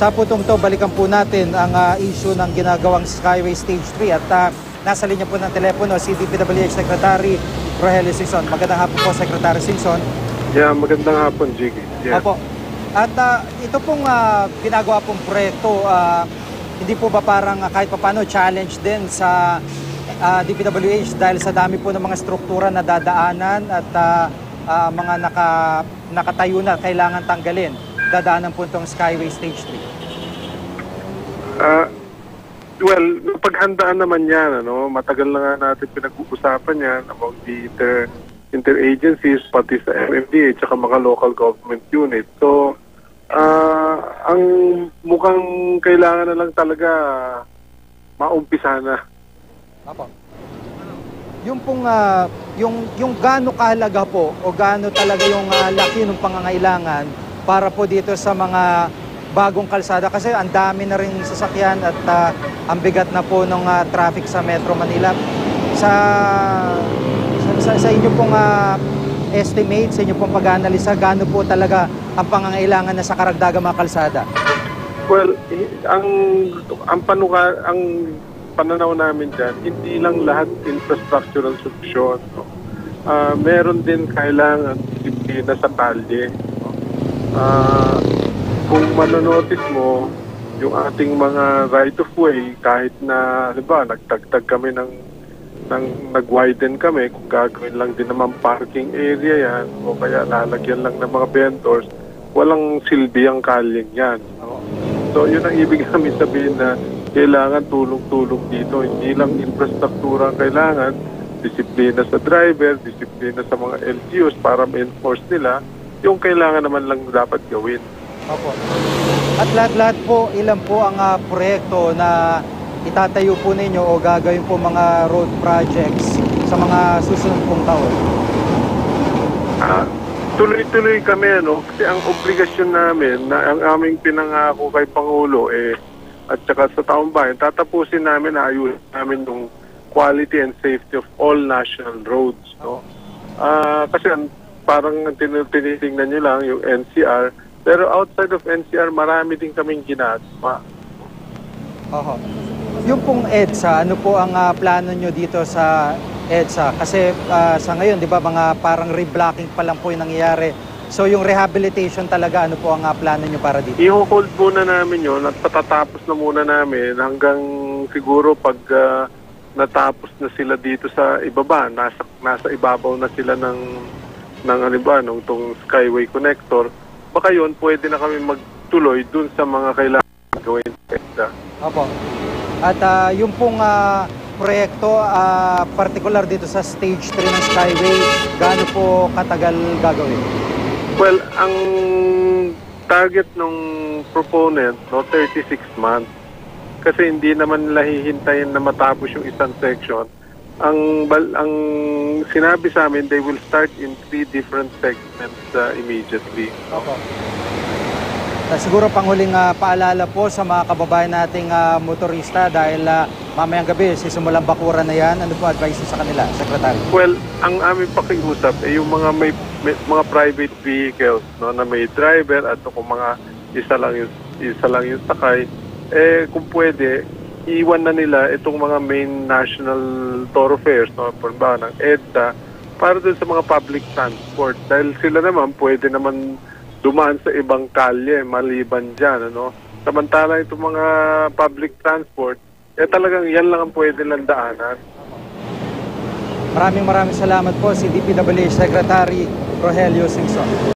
Sa putong to, balikan po natin ang issue ng ginagawang Skyway Stage 3 at nasa linya po ng telepono si DPWH Secretary Rogelio Singson. Magandang hapon po, Secretary Singson. Yeah, magandang hapon, Jiggy. Yeah. Opo. At ito pong ginagawa pong proyekto, hindi po ba parang kahit paano challenge din sa DPWH dahil sa dami po ng mga struktura na dadaanan at mga nakatayo na kailangan tanggalin, dadaanan po itong Skyway Stage 3? Well, paghandaan naman yan, matagal na nga natin pinag-uusapan yan among the interagencies, pati sa MMDA at mga local government unit. So, ang mukhang kailangan na lang talaga maumpisa na. Apo. Yung pong, yung gaano kahalaga po o gaano talaga yung laki ng pangangailangan para po dito sa mga bagong kalsada kasi ang dami na rin sasakyan at ang bigat na po ng traffic sa Metro Manila. Sa inyo pong estimate, sa inyo pong pag-analisa, gaano po talaga ang pangangailangan na sa karagdagang mga kalsada? Well, ang pananaw namin dyan, hindi lang lahat infrastructural solution. Meron din kailangan disiplina sa kalye. Kung manonotice mo, yung ating mga right-of-way, kahit na, nagtagtag kami nag-widen kami, kung gagawin lang din naman parking area yan, o kaya lalagyan lang ng mga vendors, walang silbi ang kalyeng yan. So, yun ang ibig namin sabihin na kailangan tulong-tulong dito. Hindi lang infrastruktura ang kailangan, disiplina sa driver, disiplina sa mga LGUs para ma-enforce nila, yung kailangan naman lang dapat gawin. Opo. At lahat-lahat po, ilan po ang proyekto na itatayo po ninyo o gagawin po mga road projects sa mga susunod pong taon? Tuloy-tuloy kami, kasi ang obligasyon namin na ang aming pinangako kay Pangulo at saka sa taong bayan, tatapusin namin na ayusin namin yung quality and safety of all national roads. Kasi parang tinitingnan nyo lang yung NCR, pero outside of NCR, marami din kaming ginagawa. Oho. Yung pong EDSA, ano po ang plano nyo dito sa EDSA? Kasi sa ngayon, di ba, mga parang reblocking pa lang po yung nangyayari. So yung rehabilitation talaga, ano po ang plano nyo para dito? I-hold muna namin yun at patatapos na muna namin hanggang siguro pag natapos na sila dito sa ibaba, nasa ibabaw na sila ng itong Skyway Connector, baka yun, pwede na kami magtuloy dun sa mga kailangan gawin sa EDSA. Opo. At yung pong proyekto, particular dito sa Stage 3 ng Skyway, gaano po katagal gagawin? Well, ang target ng proponent, 36 months. Kasi hindi naman nila hihintayin na matapos yung isang section. Ang sinabi sa amin, they will start in 3 different segments immediately. Opo. Siguro panghuling paalala po sa mga kababayan nating motorista dahil mamayang gabi sisimulang bakuran na yan. Ano po advice sa kanila, Secretary? Well, ang aming pakiusap ay yung mga may mga private vehicles na may driver at kung mga isa lang yung sakay, kung pwede, iwan na nila itong mga main national thoroughfares, ng EDSA, para dun sa mga public transport. Dahil sila naman pwede naman dumaan sa ibang kalye, maliban dyan, Samantala itong mga public transport, talagang yan lang ang pwede lang daanan. Maraming salamat po si DPWH Secretary Rogelio Singson.